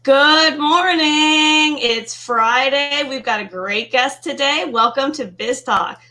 Good morning. It's Friday. We've got a great guest today. Welcome to Biz Talk.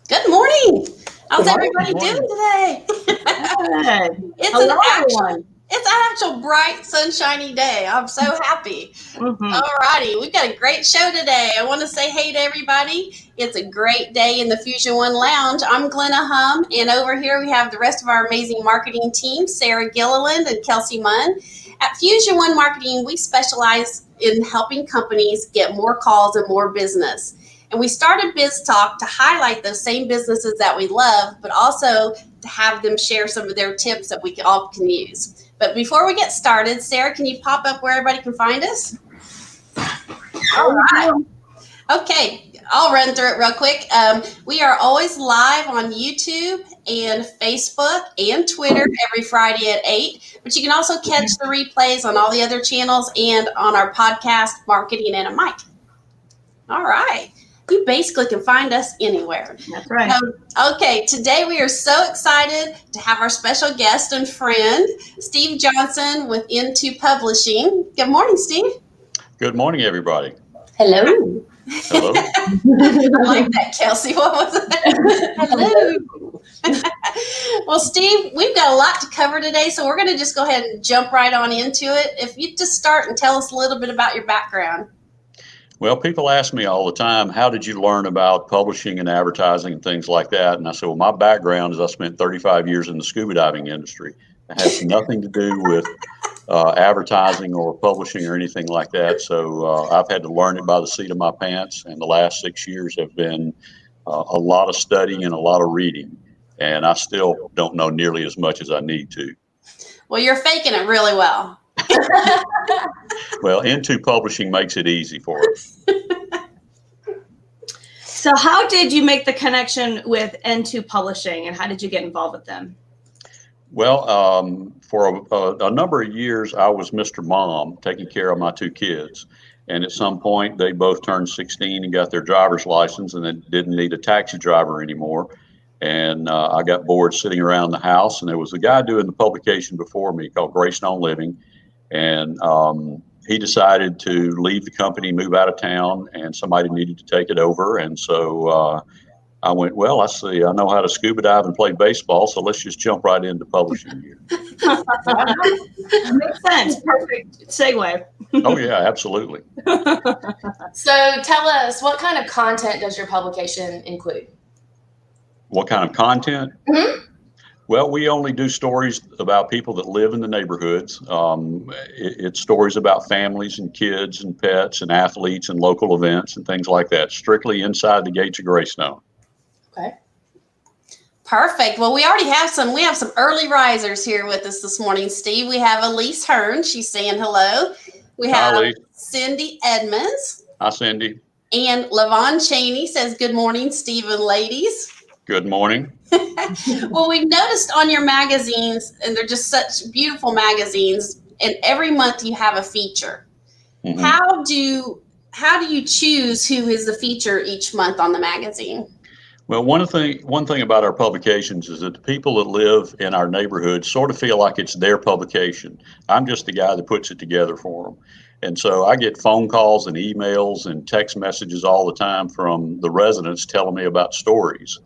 Good morning. How's everybody doing today? Good. It's an actual bright, sunshiny day. I'm so happy. All righty. We've got a great show today. I want to say hey to everybody. It's a great day in the Fusion One Lounge. I'm Glenna Hum, and over here we have the rest of our amazing marketing team, Sarah Gilliland and Kelsey Munn. At Fusion One Marketing, we specialize in helping companies get more calls and more business. And we started Biz Talk to highlight those same businesses that we love, but also to have them share some of their tips that we all can use. But before we get started, Sarah, can you pop up where everybody can find us? All right. Okay, I'll run through it real quick. We are always live on YouTube and Facebook and Twitter every Friday at 8. But you can also catch the replays on all the other channels and on our podcast, Marketing and a Mic. All right. You basically can find us anywhere. That's right. Okay, today we are so excited to have our special guest and friend, Steve Johnson with Into Publishing. Good morning, Steve. Good morning, everybody. Hello. Hello. I like that, Kelsey. What was it? Hello. Well, Steve, we've got a lot to cover today, so we're going to just go ahead and jump right on into it. If you just start and tell us a little bit about your background. Well, people ask me all the time, how did you learn about publishing and advertising and things like that? And I said, well, my background is I spent 35 years in the scuba diving industry. It has nothing to do with advertising or publishing or anything like that. So I've had to learn it by the seat of my pants. And the last 6 years have been a lot of studying and a lot of reading. And I still don't know nearly as much as I need to. Well, you're faking it really well. Well, Into Publishing makes it easy for us. So how did you make the connection with Into Publishing, and how did you get involved with them? Well, for a number of years, I was Mr. Mom, taking care of my two kids. And at some point, they both turned 16 and got their driver's license, and then didn't need a taxi driver anymore. And I got bored sitting around the house, and there was a guy doing the publication before me called Greystone Living. And he decided to leave the company, move out of town, and somebody needed to take it over. And so I went, well, I see, I know how to scuba dive and play baseball, so let's just jump right into publishing here. Makes sense. Perfect segue. Oh, yeah, absolutely. So tell us, what kind of content does your publication include? What kind of content? Mm-hmm. Well, we only do stories about people that live in the neighborhoods. It's stories about families and kids and pets and athletes and local events and things like that, strictly inside the gates of Greystone. Okay. Perfect. Well, we have some early risers here with us this morning, Steve. We have Elise Hearn. She's saying hello. We have Hi, Cindy Edmonds. Hi, Cindy. And Lavon Cheney says, good morning, Steve and ladies. Good morning. Well, we've noticed on your magazines, and they're just such beautiful magazines, and every month you have a feature. Mm-hmm. How do you choose who is the feature each month on the magazine? Well, one thing about our publications is that the people that live in our neighborhood sort of feel like it's their publication. I'm just the guy that puts it together for them. And so I get phone calls and emails and text messages all the time from the residents telling me about stories.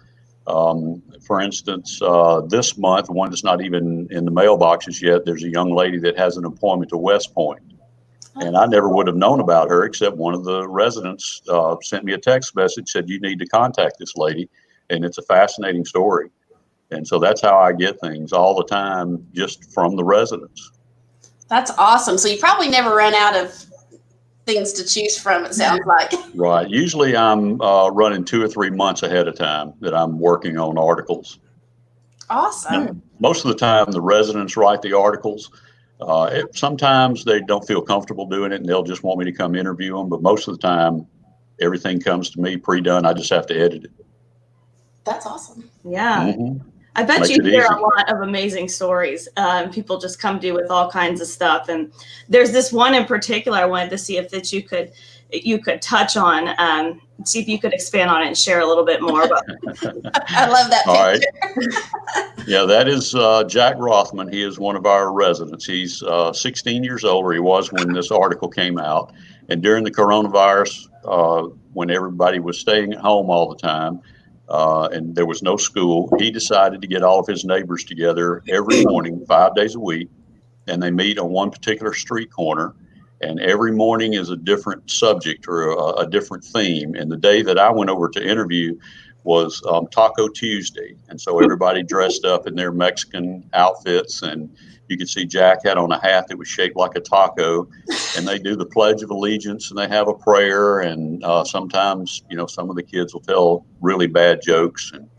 For instance, this month, one that's not even in the mailboxes yet, there's a young lady that has an appointment to West Point. And I never would have known about her except one of the residents sent me a text message, said, you need to contact this lady. And it's a fascinating story. And so that's how I get things all the time, just from the residents. That's awesome. So you probably never run out of things to choose from, it sounds like. Right. Usually I'm running 2 or 3 months ahead of time that I'm working on articles. Awesome. Now, most of the time, the residents write the articles. Sometimes they don't feel comfortable doing it and they'll just want me to come interview them. But most of the time, everything comes to me pre-done. I just have to edit it. That's awesome. Yeah. Mm-hmm. I bet Makes you it hear easy. a lot of amazing stories. People just come to you with all kinds of stuff. And there's this one in particular I wanted to see if that you could touch on, see if you could expand on it and share a little bit more about. I love that All right. picture. Yeah, that is Jack Rothman. He is one of our residents. He's 16 years old, or he was when this article came out. And during the coronavirus, when everybody was staying at home all the time, and there was no school, he decided to get all of his neighbors together every morning, 5 days a week, and they meet on one particular street corner. And every morning is a different subject or a different theme. And the day that I went over to interview was Taco Tuesday. And so everybody dressed up in their Mexican outfits, and you could see Jack had on a hat that was shaped like a taco. And they do the Pledge of Allegiance, and they have a prayer. And sometimes, some of the kids will tell really bad jokes, and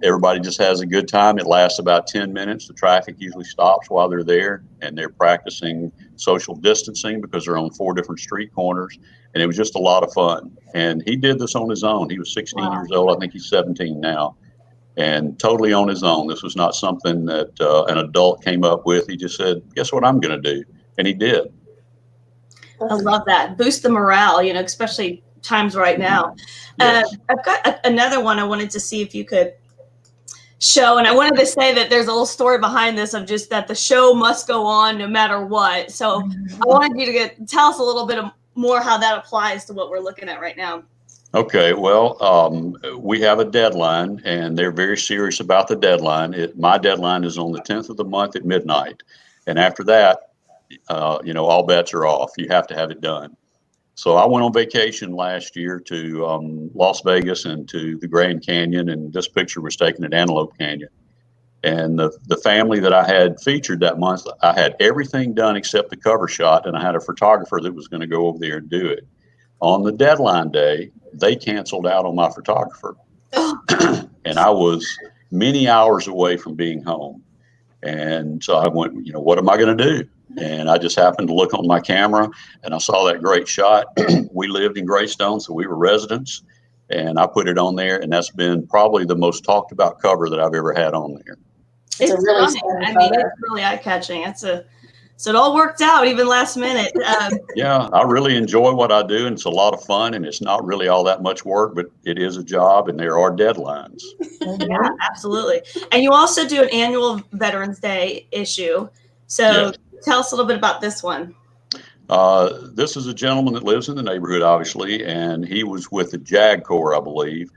everybody just has a good time. It lasts about 10 minutes. The traffic usually stops while they're there, and they're practicing social distancing because they're on 4 different street corners. And it was just a lot of fun. And he did this on his own. He was 16 years old. I think he's 17 now, and totally on his own. This was not something that an adult came up with. He just said, guess what I'm going to do? And he did. I love that. Boost the morale, especially times right now. Yes. I've got another one I wanted to see if you could show. And I wanted to say that there's a little story behind this of just that the show must go on no matter what. So I wanted you to tell us a little bit more how that applies to what we're looking at right now. Okay, well, we have a deadline, and they're very serious about the deadline. My deadline is on the 10th of the month at midnight. And after that, all bets are off. You have to have it done. So I went on vacation last year to Las Vegas and to the Grand Canyon, and this picture was taken at Antelope Canyon. And the family that I had featured that month, I had everything done except the cover shot, and I had a photographer that was going to go over there and do it. On the deadline day, they canceled out on my photographer. And I was many hours away from being home. And so I went, what am I going to do? And I just happened to look on my camera, and I saw that great shot. We lived in Greystone, so we were residents, and I put it on there, and that's been probably the most talked about cover that I've ever had on there. It's really stunning. It's really eye-catching. So it all worked out, even last minute. Yeah, I really enjoy what I do, and it's a lot of fun, and it's not really all that much work, but it is a job, and there are deadlines. Yeah, absolutely. And you also do an annual Veterans Day issue. So Yes. Tell us a little bit about this one. This is a gentleman that lives in the neighborhood, obviously, and he was with the JAG Corps, I believe.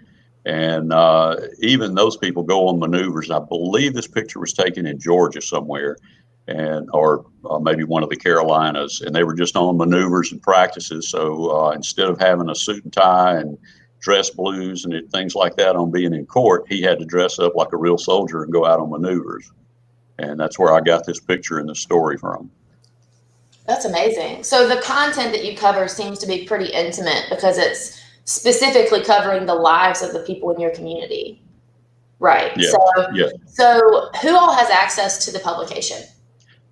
And even those people go on maneuvers. I believe this picture was taken in Georgia somewhere, or maybe one of the Carolinas, and they were just on maneuvers and practices. So instead of having a suit and tie and dress blues and things like that on being in court, he had to dress up like a real soldier and go out on maneuvers. And that's where I got this picture and this story from. That's amazing. So the content that you cover seems to be pretty intimate because it's specifically covering the lives of the people in your community. Right. Yeah. So who all has access to the publication?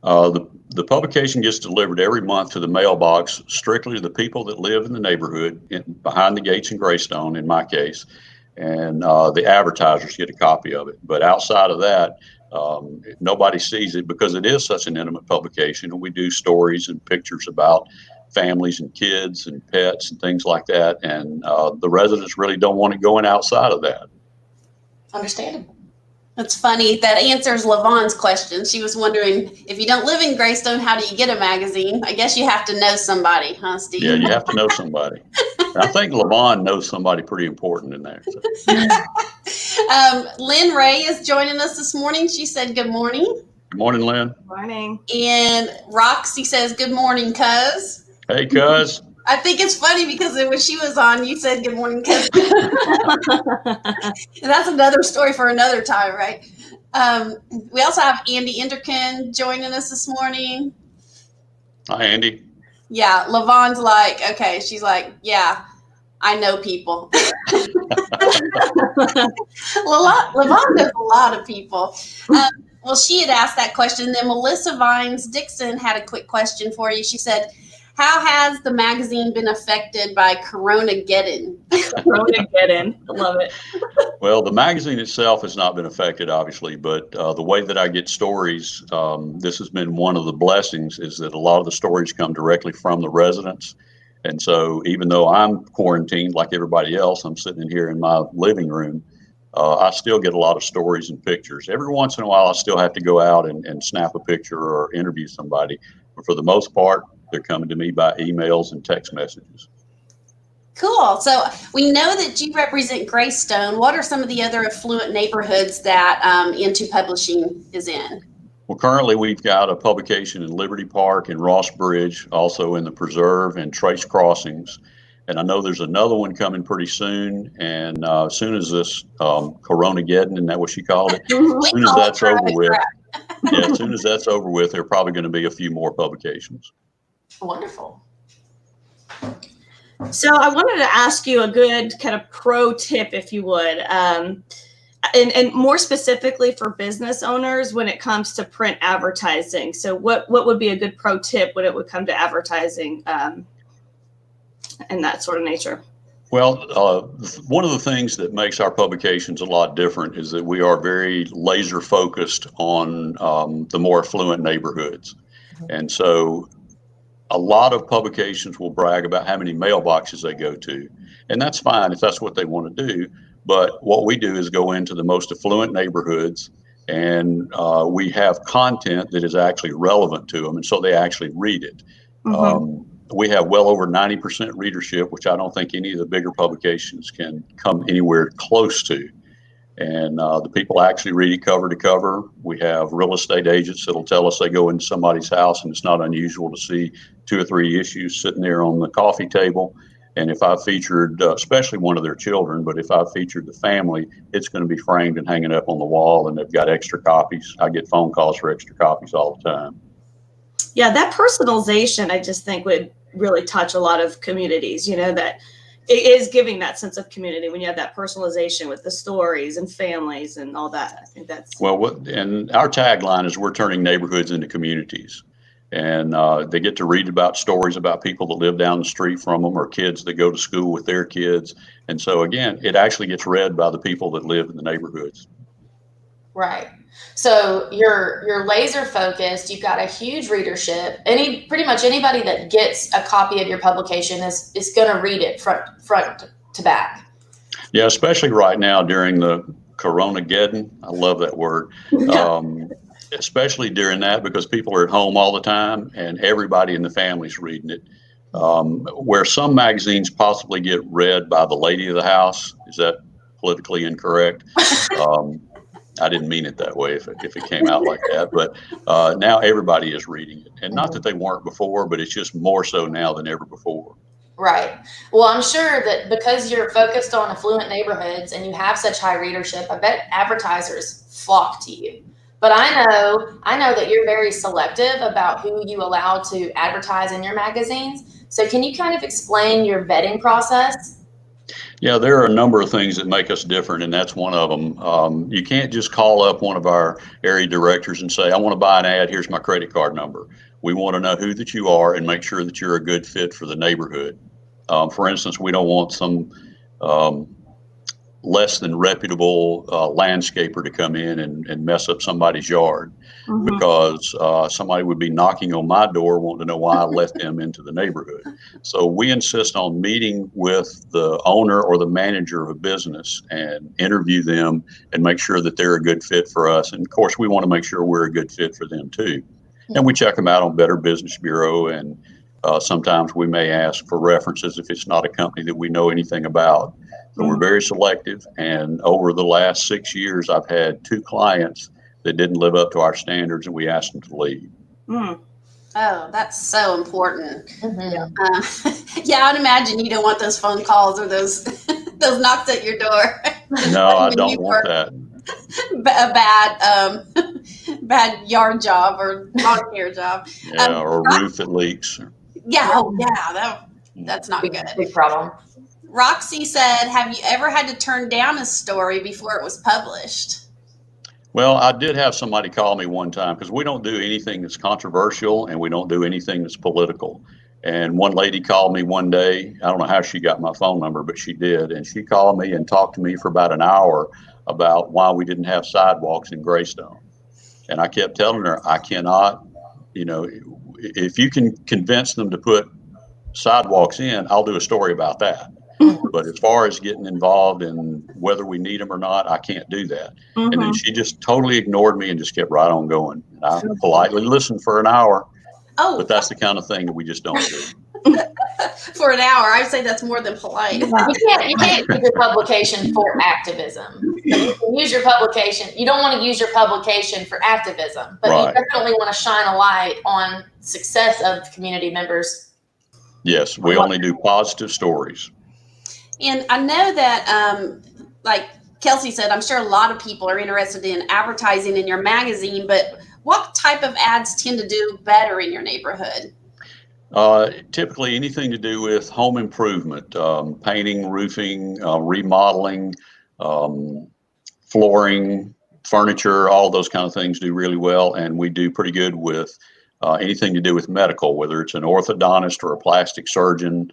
The publication gets delivered every month to the mailbox, strictly to the people that live in the neighborhood behind the gates in Greystone, in my case. And the advertisers get a copy of it. But outside of that, nobody sees it because it is such an intimate publication. And we do stories and pictures about families and kids and pets and things like that. And the residents really don't want it going outside of that. Understandable. That's funny. That answers LaVon's question. She was wondering, if you don't live in Greystone, how do you get a magazine? I guess you have to know somebody, huh, Steve? Yeah, you have to know somebody. I think LaVon knows somebody pretty important in there. So. Lynn Ray is joining us this morning. She said, good morning. Good morning, Lynn. Good morning. And Roxy says, good morning, cuz. Hey, cuz. I think it's funny because when she was on, you said good morning, cuz. And that's another story for another time, right? We also have Andy Enderkin joining us this morning. Hi, Andy. Yeah, LaVon's like, okay. She's like, yeah, I know people. LaVon knows a lot of people. Well, she had asked that question. Then Melissa Vines Dixon had a quick question for you. She said, how has the magazine been affected by Coronageddon? Coronageddon. I love it. Well, the magazine itself has not been affected, obviously, but the way that I get stories, this has been one of the blessings, is that a lot of the stories come directly from the residents. And so even though I'm quarantined like everybody else, I'm sitting in here in my living room, I still get a lot of stories and pictures. Every once in a while, I still have to go out and snap a picture or interview somebody. But for the most part, they're coming to me by emails and text messages. Cool. So we know that you represent Greystone. What are some of the other affluent neighborhoods that Into Publishing is in? Well, currently we've got a publication in Liberty Park and Ross Bridge, also in the Preserve and Trace Crossings. And I know there's another one coming pretty soon. And as soon as this Coronageddon, isn't that what she called it? As soon as that's over with, yeah, as soon as that's over with, there are probably going to be a few more publications. Wonderful. So I wanted to ask you a good kind of pro tip, if you would, and more specifically for business owners when it comes to print advertising. So what would be a good pro tip when it would come to advertising and that sort of nature? Well, one of the things that makes our publications a lot different is that we are very laser focused on the more affluent neighborhoods. And so a lot of publications will brag about how many mailboxes they go to, and that's fine if that's what they want to do. But what we do is go into the most affluent neighborhoods, and we have content that is actually relevant to them, and so they actually read it. We have well over 90% readership, which I don't think any of the bigger publications can come anywhere close to. And the people actually read it cover to cover. We have real estate agents that'll tell us they go into somebody's house and it's not unusual to see 2 or 3 issues sitting there on the coffee table. And if I featured, especially one of their children, but if I featured the family, it's going to be framed and hanging up on the wall, and they've got extra copies. I get phone calls for extra copies all the time. Yeah, that personalization, I just think would really touch a lot of communities, that it is giving that sense of community when you have that personalization with the stories and families and all that. I think that's and our tagline is we're turning neighborhoods into communities, and they get to read about stories about people that live down the street from them or kids that go to school with their kids. And so again, it actually gets read by the people that live in the neighborhoods. Right. So you're laser focused. You've got a huge readership. Pretty much anybody that gets a copy of your publication is going to read it front to back. Yeah, especially right now during the Coronageddon. I love that word. Especially during that, because people are at home all the time and everybody in the family's reading it. Where some magazines possibly get read by the lady of the house. Is that politically incorrect? I didn't mean it that way if it came out like that, but now everybody is reading it. And not that they weren't before, but it's just more so now than ever before. Right. Well, I'm sure that because you're focused on affluent neighborhoods and you have such high readership, I bet advertisers flock to you. But I know that you're very selective about who you allow to advertise in your magazines. So can you kind of explain your vetting process? Yeah, there are a number of things that make us different, and that's one of them. You can't just call up one of our area directors and say, I want to buy an ad, here's my credit card number. We want to know who that you are and make sure that you're a good fit for the neighborhood. For instance, we don't want some less than reputable landscaper to come in and mess up somebody's yard, because somebody would be knocking on my door wanting to know why I let them into the neighborhood. So we insist on meeting with the owner or the manager of a business and interview them and make sure that they're a good fit for us. And of course, we want to make sure we're a good fit for them too. And we check them out on Better Business Bureau, and sometimes we may ask for references if it's not a company that we know anything about. So we're very selective, and over the last 6 years, I've had 2 clients that didn't live up to our standards, and we asked them to leave. Oh, that's so important. Mm-hmm. I'd imagine you don't want those phone calls or those those knocks at your door. No, I don't want that. A bad yard job or lawn care job. Yeah, or a roof that leaks. That's not good. Big problem. Roxy said, have you ever had to turn down a story before it was published? Well, I did have somebody call me one time, because we don't do anything that's controversial and we don't do anything that's political. And one lady called me one day. I don't know how she got my phone number, but she did. And she called me and talked to me for about an hour about why we didn't have sidewalks in Greystone. And I kept telling her, I cannot, if you can convince them to put sidewalks in, I'll do a story about that. But as far as getting involved in whether we need them or not, I can't do that. Mm-hmm. And then she just totally ignored me and just kept right on going. And I politely listened for an hour. Oh, but that's the kind of thing that we just don't do. For an hour, I'd say that's more than polite. You can't use your publication for activism. You can use your publication. You don't want to use your publication for activism, but Right. You definitely want to shine a light on success of community members. Yes, we only do positive stories. And I know that, like Kelsey said, I'm sure a lot of people are interested in advertising in your magazine, but what type of ads tend to do better in your neighborhood? Typically anything to do with home improvement, painting, roofing, remodeling, flooring, furniture, all those kind of things do really well. And we do pretty good with anything to do with medical, whether it's an orthodontist or a plastic surgeon,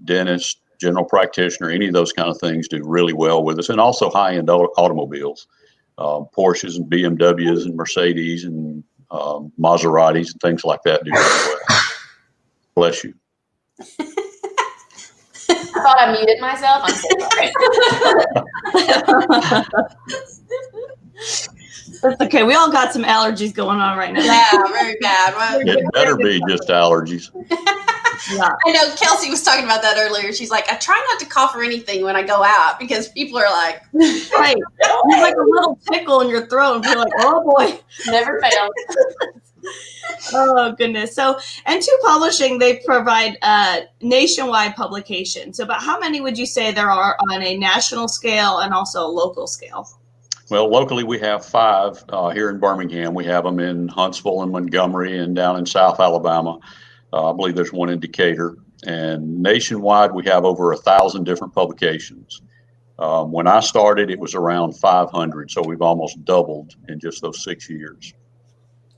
dentist, general practitioner, any of those kind of things do really well with us. And also high-end automobiles, Porsches and BMWs and Mercedes and Maseratis and things like that do really well. Bless you. I thought I muted myself. I'm so sorry. That's okay. We all got some allergies going on right now. Yeah, very bad. Well, It better be just allergies. Yeah. I know Kelsey was talking about that earlier. She's like, I try not to cough or anything when I go out because people are like, Right. There's like a little tickle in your throat and you're like, oh boy. Never fails. Oh goodness. So, and Two Publishing, they provide nationwide publication. So about how many would you say there are on a national scale and also a local scale? Well, locally we have 5 here in Birmingham. We have them in Huntsville and Montgomery and down in South Alabama. I believe there's one in Decatur. And nationwide, we have over 1,000 different publications. When I started, it was around 500. So we've almost doubled in just those 6 years.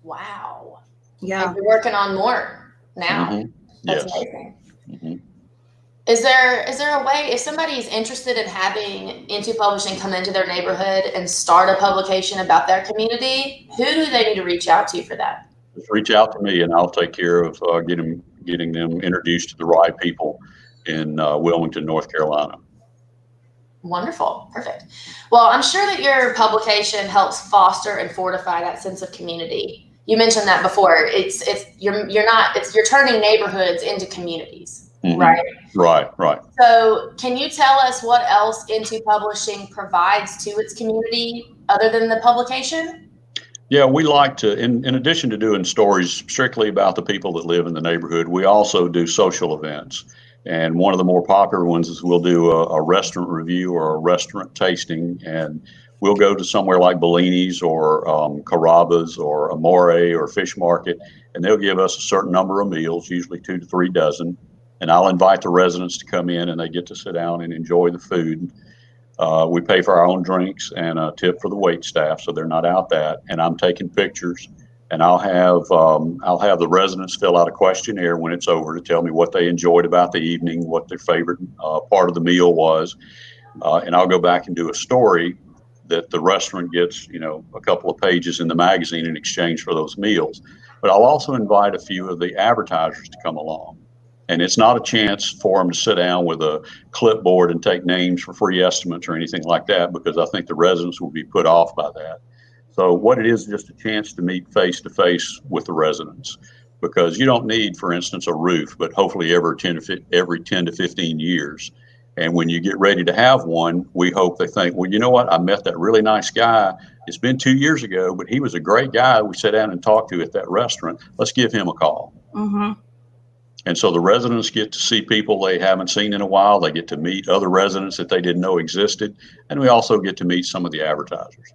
Wow. Yeah. And you're working on more now. Mm-hmm. That's Yes. amazing. Mm-hmm. Is there a way, if somebody's interested in having Into Publishing come into their neighborhood and start a publication about their community, who do they need to reach out to for that? Just reach out to me and I'll take care of getting them introduced to the right people in Wilmington, North Carolina. Wonderful. Perfect. Well, I'm sure that your publication helps foster and fortify that sense of community. You mentioned that before. You're turning neighborhoods into communities. Mm-hmm. Right. Right. So can you tell us what else Into Publishing provides to its community other than the publication? Yeah, we like to, in addition to doing stories strictly about the people that live in the neighborhood, we also do social events. And one of the more popular ones is we'll do a restaurant review or a restaurant tasting, and we'll go to somewhere like Bellini's or Carrabba's or Amore or Fish Market, and they'll give us a certain number of meals, usually 2 to 3 dozen. And I'll invite the residents to come in and they get to sit down and enjoy the food. We pay for our own drinks and a tip for the wait staff, so they're not out that. And I'm taking pictures, and I'll have the residents fill out a questionnaire when it's over to tell me what they enjoyed about the evening, what their favorite part of the meal was, and I'll go back and do a story that the restaurant gets, a couple of pages in the magazine in exchange for those meals. But I'll also invite a few of the advertisers to come along. And it's not a chance for them to sit down with a clipboard and take names for free estimates or anything like that, because I think the residents will be put off by that. So what it is just a chance to meet face to face with the residents, because you don't need, for instance, a roof, but hopefully every 10 to 15 years. And when you get ready to have one, we hope they think, well, you know what? I met that really nice guy. It's been 2 years ago, but he was a great guy we sat down and talked to at that restaurant. Let's give him a call. Mm-hmm. And so the residents get to see people they haven't seen in a while. They get to meet other residents that they didn't know existed. And we also get to meet some of the advertisers.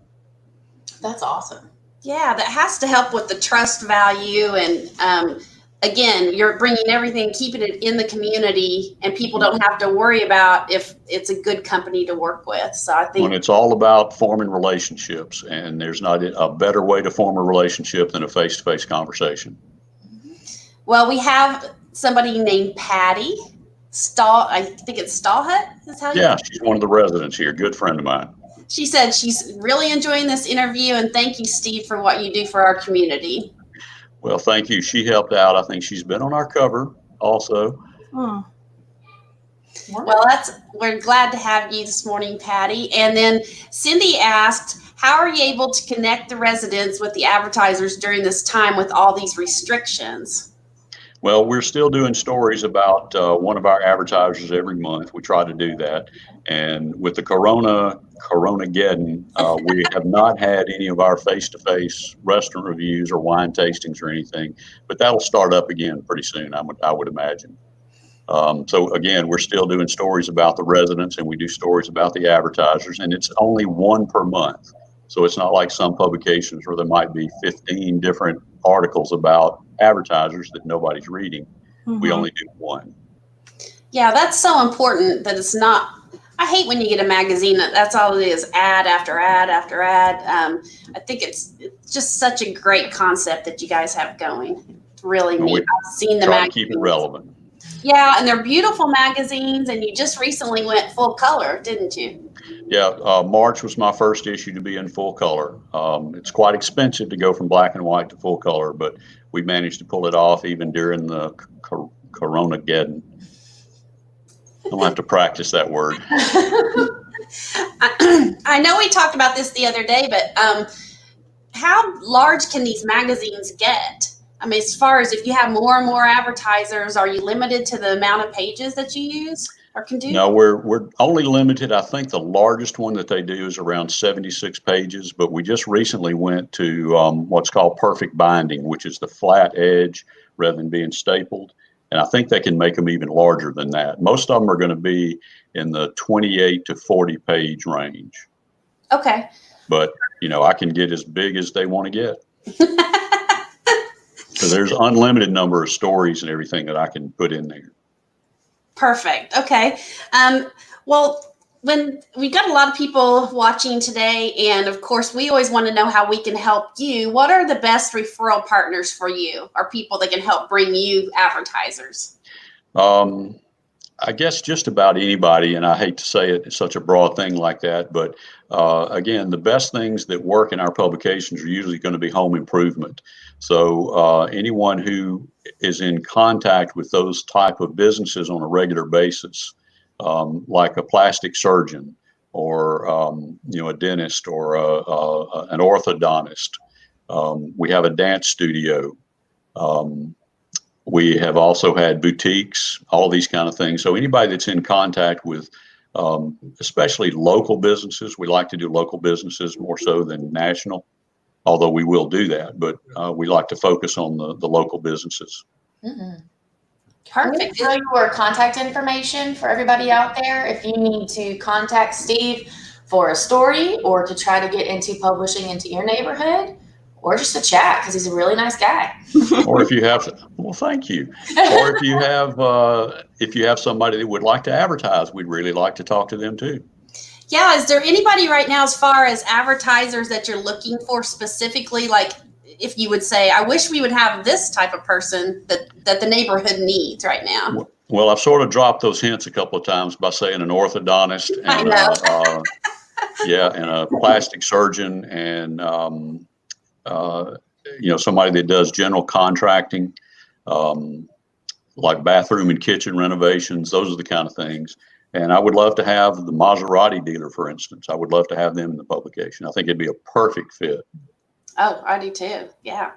That's awesome. yeah, that has to help with the trust value. And again, you're bringing everything, keeping it in the community, and people don't have to worry about if it's a good company to work with. So I think When it's all about forming relationships, and there's not a better way to form a relationship than a face-to-face conversation. well, we have somebody named Patty Stall. I think it's Stallhut. Is how you. Yeah, she's one of the residents here. Good friend of mine. She said she's really enjoying this interview, and thank you, Steve, for what you do for our community. Well, thank you. She helped out. I think she's been on our cover also. Oh. Well, we're glad to have you this morning, Patty. And then Cindy asked, how are you able to connect the residents with the advertisers during this time with all these restrictions? Well, we're still doing stories about one of our advertisers every month. We try to do that. And with the Coronageddon, we have not had any of our face-to-face restaurant reviews or wine tastings or anything, but that'll start up again pretty soon, I would imagine. So again, we're still doing stories about the residents, and we do stories about the advertisers, and it's only one per month. So it's not like some publications where there might be 15 different articles about advertisers that nobody's reading. Mm-hmm. We only do one. Yeah, that's so important that it's not. I hate when you get a magazine that's all it is, ad after ad after ad. I think it's just such a great concept that you guys have going. It's really neat. I've seen the magazines. Try to keep it relevant. Yeah, and they're beautiful magazines, and you just recently went full color, didn't you? Yeah, March was my first issue to be in full color. It's quite expensive to go from black and white to full color, but we managed to pull it off even during the Coronageddon. I'll have to practice that word. I know we talked about this the other day, but how large can these magazines get? I mean, as far as if you have more and more advertisers, are you limited to the amount of pages that you use or can do? No, we're only limited. I think the largest one that they do is around 76 pages, but we just recently went to what's called perfect binding, which is the flat edge rather than being stapled. And I think they can make them even larger than that. Most of them are going to be in the 28 to 40 page range. Okay. But, I can get as big as they want to get. So there's unlimited number of stories and everything that I can put in there. Perfect. Okay. Well, when we got a lot of people watching today, and of course, we always want to know how we can help you. What are the best referral partners for you, or people that can help bring you advertisers? I guess just about anybody, and I hate to say it, it's such a broad thing like that, but again, the best things that work in our publications are usually going to be home improvement. So anyone who is in contact with those type of businesses on a regular basis, like a plastic surgeon or a dentist or an orthodontist. We have a dance studio. We have also had boutiques, all these kind of things. So anybody that's in contact with, especially local businesses, we like to do local businesses more so than national, although we will do that. But we like to focus on the local businesses. Mm-hmm. Perfect. Throw your contact information for everybody out there. If you need to contact Steve for a story or to try to get into publishing into your neighborhood, or just to chat because he's a really nice guy. Or if you have, well, thank you. Or if you have somebody that would like to advertise, we'd really like to talk to them too. Yeah. Is there anybody right now, as far as advertisers, that you're looking for specifically? Like, if you would say, I wish we would have this type of person that the neighborhood needs right now. Well, I've sort of dropped those hints a couple of times by saying an orthodontist and and a plastic surgeon and somebody that does general contracting, like bathroom and kitchen renovations. Those are the kind of things. And I would love to have the Maserati dealer, for instance. I would love to have them in the publication. I think it'd be a perfect fit. Oh, I do too. Yeah.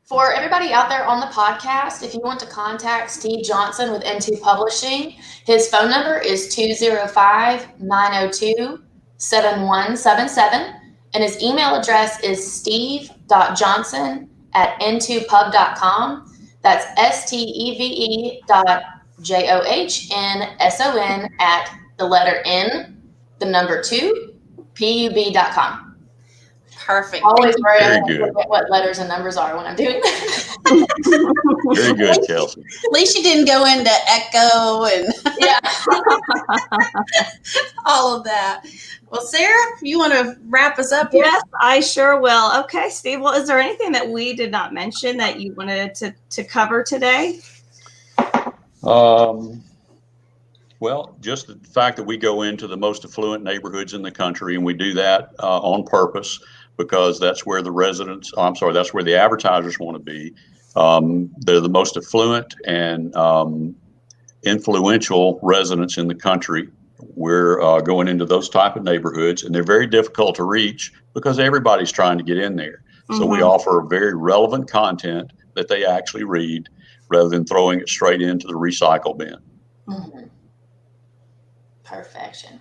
For everybody out there on the podcast, if you want to contact Steve Johnson with N2 Publishing, his phone number is 205-902-7177. And his email address is steve.johnson@n2pub.com. That's steve.johnsson at the letter N, the number 2, pub.com. Perfect. Always worry about what letters and numbers are when I'm doing that. Very good, Kelsey. At least you didn't go into echo and all of that. Well, Sarah, you want to wrap us up here? Yes, I sure will. Okay, Steve. Well, is there anything that we did not mention that you wanted to cover today? Well, just the fact that we go into the most affluent neighborhoods in the country, and we do that on purpose because that's where the that's where the advertisers want to be. They're the most affluent and influential residents in the country. We're going into those type of neighborhoods, and they're very difficult to reach because everybody's trying to get in there. So we offer very relevant content that they actually read rather than throwing it straight into the recycle bin. Perfection.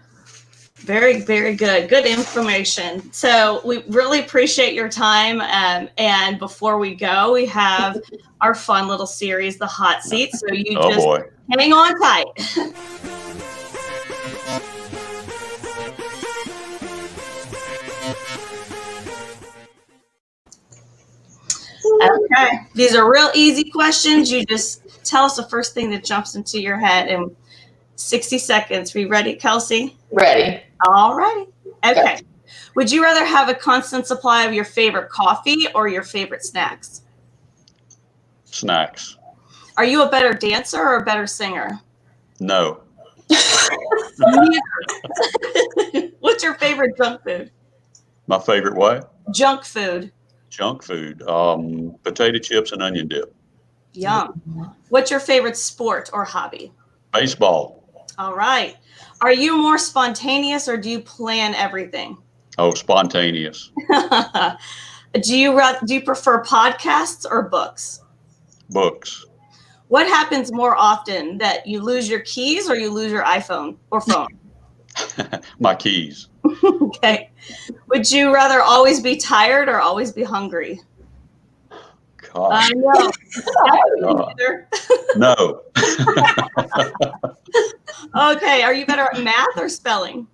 Very, very good. Good information. So we really appreciate your time. And before we go, we have our fun little series, the hot seat. So you hang on tight. Okay. These are real easy questions. You just tell us the first thing that jumps into your head in 60 seconds. We ready, Kelsey? Ready. All righty. Okay. Would you rather have a constant supply of your favorite coffee or your favorite snacks? Snacks. Are you a better dancer or a better singer? No. What's your favorite junk food? My favorite what? Junk food. Junk food. Potato chips and onion dip. Yum. What's your favorite sport or hobby? Baseball. All right. Are you more spontaneous or do you plan everything? Oh, spontaneous. Do you prefer podcasts or books? Books. What happens more often, that you lose your keys or you lose your iPhone or phone? My keys. Okay. Would you rather always be tired or always be hungry? God. I know. No. Okay. Are you better at math or spelling?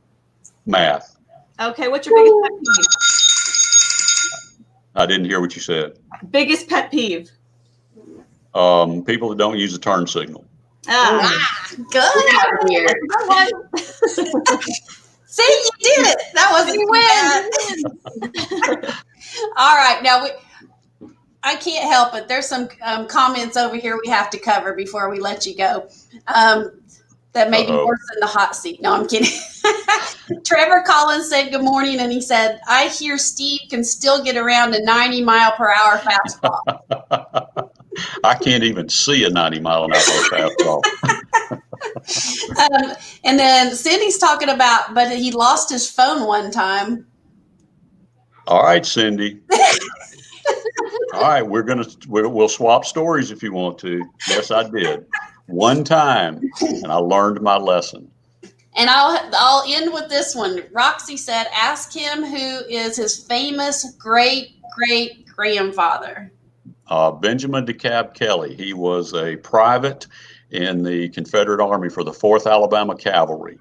Math. Okay. What's your biggest pet peeve? I didn't hear what you said. Biggest pet peeve? People that don't use the turn signal. Good. Here. See, you did it. That wasn't bad. All right. Now, I can't help it. There's some comments over here we have to cover before we let you go. That may be worse than the hot seat. No, I'm kidding. Trevor Collins said good morning, and he said, I hear Steve can still get around a 90-mile-per-hour fastball. I can't even see a 90-mile-an-hour fastball. And then Cindy's talking about, but he lost his phone one time. All right, Cindy. All right, we'll swap stories if you want to. Yes, I did. One time, and I learned my lesson. And I'll end with this one. Roxy said, ask him who is his famous great-great-grandfather. Benjamin DeKalb Kelly. He was a private in the Confederate Army for the 4th Alabama Cavalry.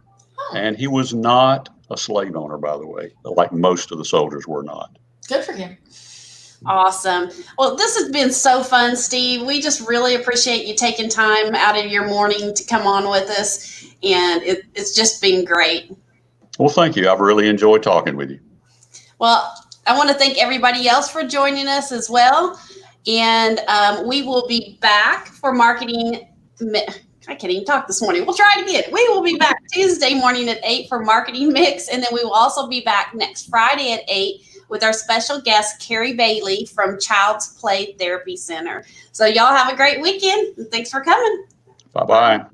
And he was not a slave owner, by the way, like most of the soldiers were not. Good for him. Awesome. Well, this has been so fun, Steve. We just really appreciate you taking time out of your morning to come on with us. And it's just been great. Well, thank you. I've really enjoyed talking with you. Well, I want to thank everybody else for joining us as well. And we will be back for marketing. I can't even talk this morning. We'll try it again. We will be back Tuesday morning at 8 for Marketing Mix. And then we will also be back next Friday at 8 with our special guest, Carrie Bailey from Child's Play Therapy Center. So y'all have a great weekend. And thanks for coming. Bye-bye.